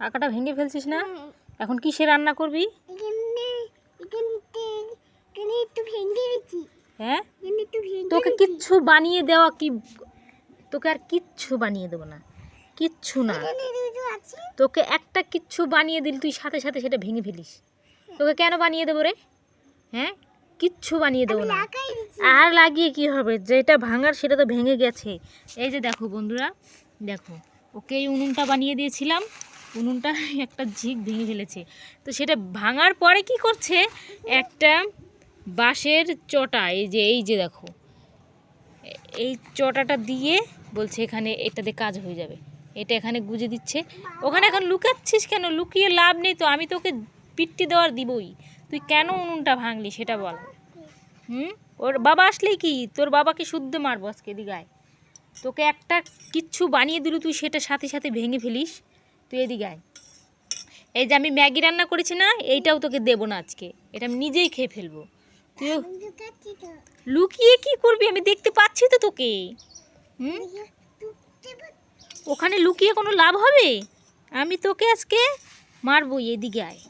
আঁকাটা ভেঙে ফেলছিস না? এখন কিসে রান্না করবি? হ্যাঁ, তোকে কিচ্ছু বানিয়ে দেওয়া কি, তোকে আর কিচ্ছু বানিয়ে দেবো না, কিচ্ছু না। তোকে একটা কিচ্ছু বানিয়ে দিল তুই সাথে সাথে সেটা ভেঙে ফেলিস। তোকে কেন বানিয়ে দেবো রে? হ্যাঁ, কিচ্ছু বানিয়ে দেবো না। আর লাগিয়ে কি হবে, যেটা ভাঙার সেটা তো ভেঙে গেছে। এই যে দেখো বন্ধুরা, দেখো ওকে এই উনুনটা বানিয়ে দিয়েছিলাম, উনুনটা একটা ঝিক ভেঙে ফেলেছে। তো সেটা ভাঙার পরে কি করছে, একটা বাঁশের চটা, এই যে দেখো এই চটাটা দিয়ে বলছে এখানে এটাতে কাজ হয়ে যাবে, এটা এখানে গুজে দিচ্ছে। ওখানে এখন লুকাচ্ছিস কেন? লুকিয়ে লাভ নেই তো, আমি তোকে পিট্টি দেওয়ার দিবই। তুই কেন উনুনটা ভাঙলি সেটা বল। ওর বাবা আসলেই কি, তোর বাবাকে শুদ্ধ মারবো আজকে দিগায়। তোকে একটা কিচ্ছু বানিয়ে দিল তুই সেটা সাথে সাথে ভেঙে ফেলিস। তুই এদিগায়, এই যে আমি ম্যাগি রান্না করেছি না, এইটাও তোকে দেবো না আজকে, এটা আমি নিজেই খেয়ে ফেলবো। তুই লুকিয়ে কি করবি? আমি দেখতে পাচ্ছি তো তোকে। ওখানে লুকিয়ে কোনো লাভ হবে? আমি তোকে আজকে মারবো, এদিকে আয়,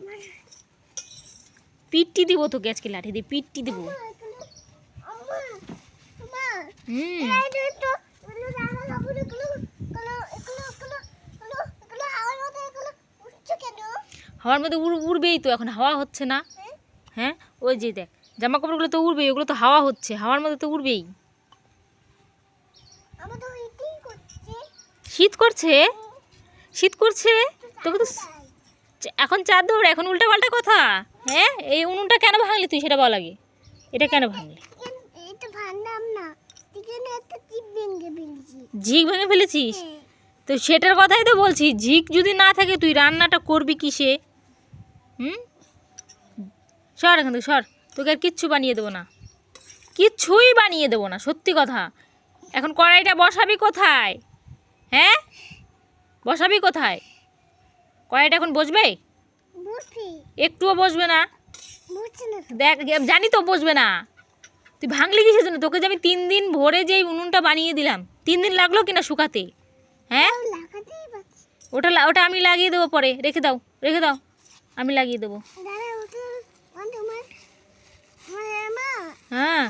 পিট্টি দিব তোকে আজকে, লাঠি দিয়ে পিট্টি দিব। হাওয়ার মধ্যে উড়বেই তো, এখন হাওয়া হচ্ছে না। হ্যাঁ, ওই যে দেখ জামা কাপড়গুলো তো উড়বেই, ওগুলো তো হাওয়া হচ্ছে, হাওয়ার মধ্যে তো উড়বেই। শীত করছে, শীত করছে তোকে তো এখন চাদর, এখন উল্টা পাল্টা কথা। হ্যাঁ, এই উনুনটা কেন ভাঙলি তুই সেটা বল আগে, এটা কেন ভাঙলি? ঝিক ভেঙে ফেলেছিস? তো সেটার কথাই তো বলছি, ঝিক যদি না থাকে তুই রান্নাটা করবি কিসে? সর এখান থেকে সর, তোকে আর কিচ্ছু বানিয়ে দেবো না, কিচ্ছুই বানিয়ে দেবো না, সত্যি কথা। এখন কড়াইটা বসাবি কোথায়? হ্যাঁ, বসাবি কোথায়? কড়াইটা এখন বসবে? একটুও বসবে না, দেখ জানি তো বসবে না। তুই ভাঙলি কিসের জন্য? তোকে যে আমি 3 দিন ভরে যে উনুনটা বানিয়ে দিলাম, 3 দিন লাগলো কিনা শুকাতে? হ্যাঁ, ওটা আমি লাগিয়ে দেবো পরে, রেখে দাও, রেখে দাও, আমি লাগিয়ে দেবো। হ্যাঁ,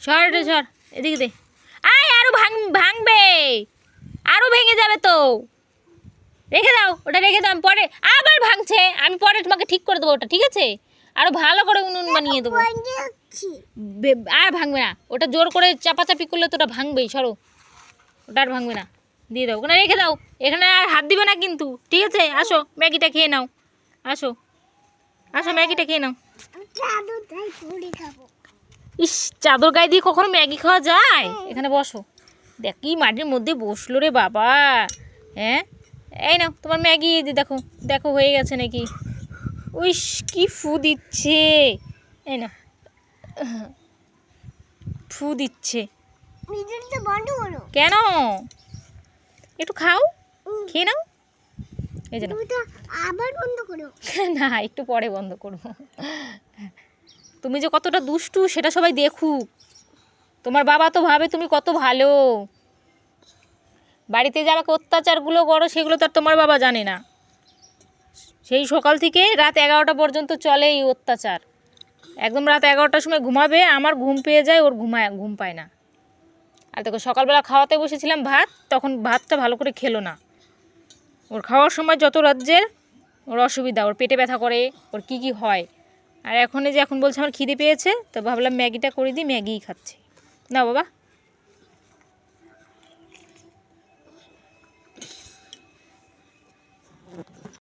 সর রে সর, এদিকে দে। আয়, আরো ভাঙবে, আরো ভেঙে যাবে তো, রেখে দাও, ওটা রেখে দাও, আমি পরে আবার ভাঙছে, আমি পরে তোমাকে ঠিক করে দেবো ওটা, ঠিক আছে? আরো ভালো করে উনুন বানিয়ে দেবো, আর ভাঙবে না। ওটা জোর করে চাপাচাপি করলে তো ওটা ভাঙবেই, সরো, ওটা আর ভাঙবে না, দিয়ে দাও, ওখানে রেখে দাও, এখানে আর হাত দিবে না কিন্তু, ঠিক আছে? আসো ম্যাগিটা খেয়ে নাও, আসো আসো ম্যাগিটা খেয়ে নাও। ইস, চাদর গায়ে দিয়ে কখনো ম্যাগি খাওয়া যায়? এখানে বসো, দেখ কি মাটির মধ্যে বসলো রে বাবা। হ্যাঁ, এই নাও তোমার ম্যাগি, দেখো দেখো হয়ে গেছে নাকি। উইস, কি ফু দিচ্ছে, এই না ফু দিচ্ছে কেন? একটু খাও, খেয়ে নাও। এই যে আবার বন্ধ করো না, একটু পরে বন্ধ করবো। তুমি যে কতটা দুষ্টু সেটা সবাই দেখুক। তোমার বাবা তো ভাবে তুমি কত ভালো, বাড়িতে যে আমাকে অত্যাচারগুলো করো সেগুলো তো আর তোমার বাবা জানে না। সেই সকাল থেকে রাত 11টা পর্যন্ত চলে এই অত্যাচার। একদম রাত 11টার সময় ঘুমাবে, আমার ঘুম পেয়ে যায়, ওর ঘুম পায় না। আর দেখো সকালবেলা খাওয়াতে বসেছিলাম ভাত, তখন ভাতটা ভালো করে খেলো না। ওর খাওয়ার সময় যত রাজ্যের ওর অসুবিধা, ওর পেটে ব্যথা করে, ওর কি হয়। আর এখন বলছে আমার খিদে পেয়েছে, তো ভাবলাম ম্যাগিটা করে দিই, ম্যাগিই খাচ্ছে। না বাবা।